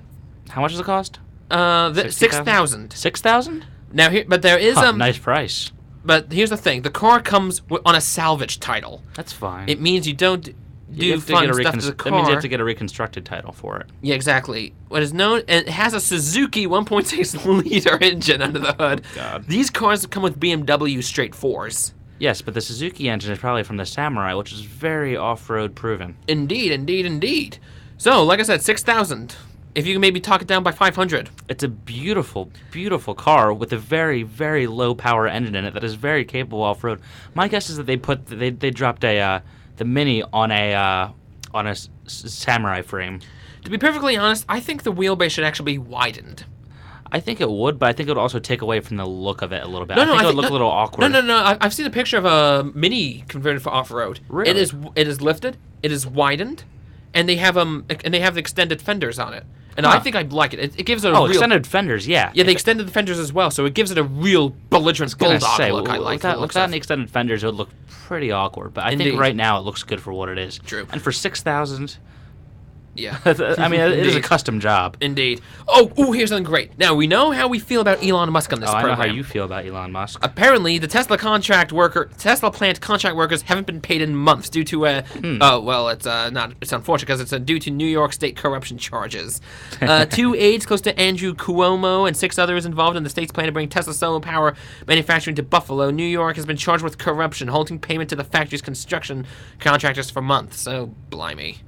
How much does it cost? $6,000. 6,000? Now, but there is... nice price. But here's the thing. The car comes on a salvage title. That's fine. It means you don't You do have to fun get a stuff to the That means you car. have to get a reconstructed title for it. Yeah, exactly. What is known, and it has a Suzuki 1.6 liter engine under the hood. God. These cars come with BMW straight fours. Yes, but the Suzuki engine is probably from the Samurai, which is very off-road proven. Indeed, indeed, indeed. So, like I said, 6,000. If you can maybe talk it down by 500. It's a beautiful, beautiful car with a very, very low power engine in it that is very capable off-road. My guess is that they dropped the Mini on a Samurai frame. To be perfectly honest, I think the wheelbase should actually be widened. I think it would, but I think it would also take away from the look of it a little bit. No, I no, think I it would think- look a little awkward. No. I've seen a picture of a Mini converted for off-road. Really? It is lifted. It is widened, and they have the extended fenders on it. And I Huh. think I'd like it. It gives it a Oh, real... extended fenders, yeah. Yeah, they extended the fenders as well, so it gives it a real belligerent bulldog look. I like without, the looks without of. the extended fenders, it would look pretty awkward. But I Indeed. think right now it looks good for what it is. True. And for 6,000, Yeah. I mean, it is a Indeed. custom job. Indeed. Oh, here's something great. Now, we know how we feel about Elon Musk on this Oh, I program. know how you feel about Elon Musk. Apparently, the Tesla plant contract workers haven't been paid in months due to it's unfortunate because it's due to New York State corruption charges. 2 aides close to Andrew Cuomo and 6 others involved in the state's plan to bring Tesla solar power manufacturing to Buffalo, New York, has been charged with corruption, halting payment to the factory's construction contractors for months. So, blimey.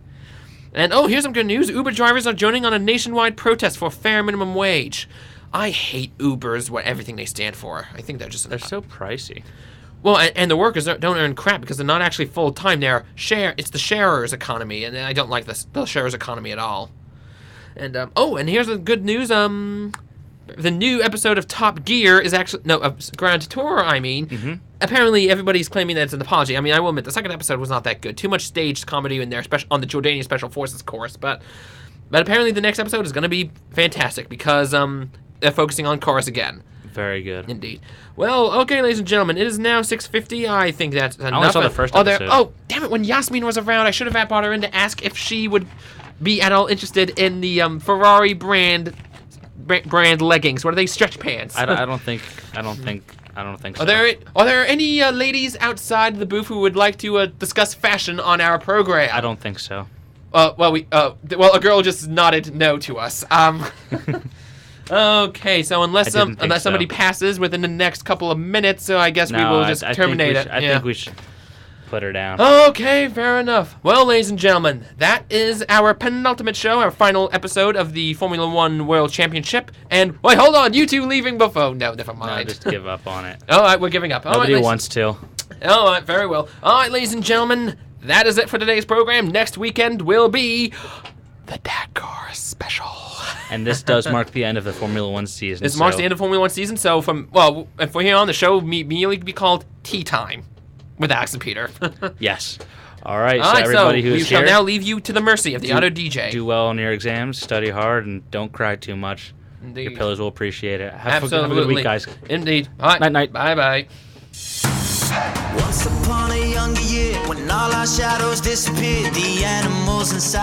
And here's some good news. Uber drivers are joining on a nationwide protest for fair minimum wage. I hate Ubers, everything they stand for. I think they're so pricey. Well, and the workers don't earn crap because they're not actually full time. It's the sharers economy, and I don't like the sharers economy at all. And and here's the good news. The new episode of Top Gear is actually Grand Tour. Apparently everybody's claiming that it's an apology. I mean, I will admit the second episode was not that good. Too much staged comedy in there, especially on the Jordanian Special Forces course. But apparently the next episode is going to be fantastic because they're focusing on cars again. Very good. Indeed. Well, okay, ladies and gentlemen, it is now 6:50. I think that's enough. I only saw the first episode. Damn it! When Yasmin was around, I should have brought her in to ask if she would be at all interested in the Ferrari brand leggings. What are they? Stretch pants. I don't think so. Are there any ladies outside the booth who would like to discuss fashion on our program? I don't think so. A girl just nodded no to us. Okay, so unless somebody passes within the next couple of minutes, so I guess we will just terminate it. I think we should put her down. Okay, fair enough. Well, ladies and gentlemen, that is our penultimate show, our final episode of the Formula One World Championship. And wait, hold on, you two leaving before? No, never mind. No, just give up on it. All right, we're giving up. Nobody wants to. All right, very well. All right, ladies and gentlemen, that is it for today's program. Next weekend will be the Dakar Special. And this does mark the end of the Formula One season. This marks the end of Formula One season. So from here on, the show merely be called Tea Time with Alex and Peter. Yes. All right. So everybody who's here, we here, shall now leave you to the mercy of the auto DJ. Do well on your exams. Study hard and don't cry too much. Indeed. Your pillows will appreciate it. Have a Absolutely. good week, guys. Indeed. All right. Night. Bye bye. Once upon a younger year, when all our shadows disappeared, the animals inside.